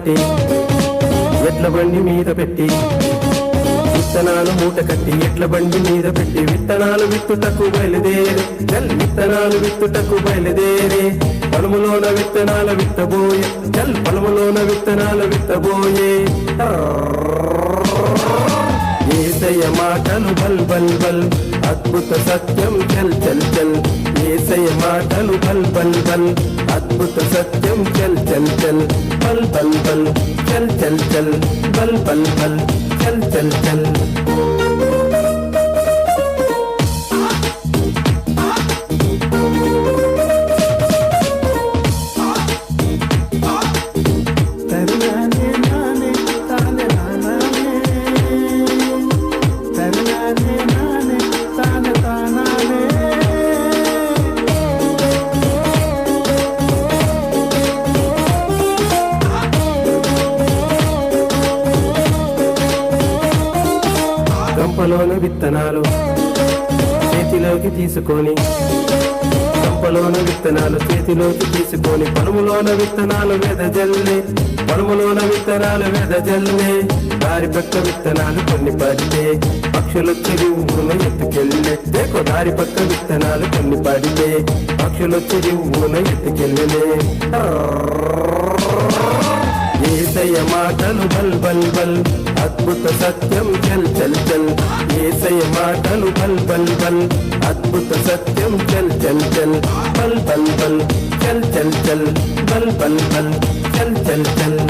కట్టి ఎడ్ల బండి మీద పెట్టి విత్తనాలు మూట కట్టి ఎడ్ల బండి మీద పెట్టి విత్తనాలు విత్తుటకు బయలుదేరి జల్ విత్తనాలు విత్తుటకు బయలుదేరి పొలములోన విత్తనాలు విత్తబోయే జల్ పొలములోన విత్తనాలు విత్తబోయే యేసయ్య మాటలు బల్ బల్ బల్ అద్భుత సత్యం చల్ చల్ చల్ యేసయ్య మాటలు బల్ బల్ బల్ అద్భుత సత్యం చల్ చల్ చల్ బల్ బల్ బల్ చల్ చల్ చల్ బల్ బల్ బల్ చల్ చల్ చల్ గంపలోని విత్తనాలు చేతిలోకి తీసుకొని గంపలోని విత్తనాలు చేతిలోకి తీసుకొని పొలములోన విత్తనాలు వెదజల్లే పొలములోన విత్తనాలు వెదజల్లే దారి పక్క విత్తనాలు కొన్ని పడితే పక్షులొచ్చి ఊరున ఎత్తుకెళ్ళే దేకో దారి పక్క విత్తనాలు కొన్ని పడితే పక్షులొచ్చి ఊరున ఎత్తుకెళ్ళలే యేసయ్య మాటలు బల్ బల్ బల్ అద్భుత సత్యం చల్ చల్ చల్ యేసయ్య మాటలు బల్ బల్ బల్ అద్భుత సత్యం చల్ చల్ చల్ బల్ బల్ బల్ చల్ చల్ చల్ బల్ బల్ బల్ చల్ చల్ చల్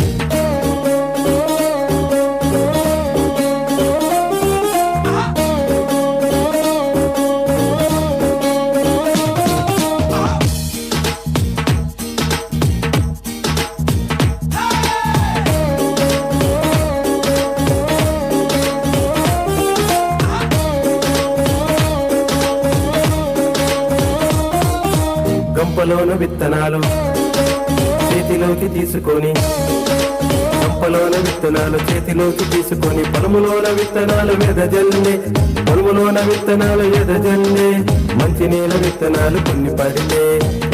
గంపలోన విత్తనాలు చేతిలోకి తీసుకొని గంపలోన విత్తనాలు చేతిలోకి తీసుకొని పొలములోన విత్తనాలు వెదజల్లే పొలములోన విత్తనాలు వెదజల్లే మంచి నీళ్ళ విత్తనాలు కొన్ని పడితే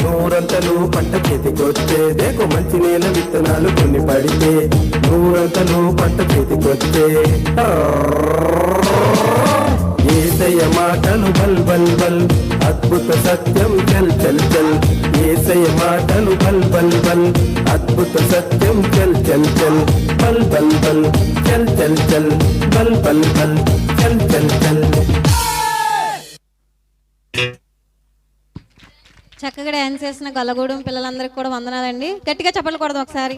నూరంతలు పంట చేతికొచ్చే దేకో మంచి నీళ్ళ విత్తనాలు కొన్ని పడితే నూరంతలు పంట చేతికొచ్చే యేసయ్య మాటలు బల్ బల్ బల్ అద్భుత సత్యం చల్ చల్ చల్ యేసయ్య మాటలు బల్ బల్ బల్ అద్భుత సత్యం చల్ చల్ చల్ బల్ బల్ బల్ చల్ చల్ చల్ బల్ బల్ బల్ చల్ చల్ చల్ చక్కగా డాన్స్ చేసిన గొల్లగూడెం పిల్లలందరికీ కూడా వందనాలండి. గట్టిగా చప్పట్లు కొడదాం ఒకసారి.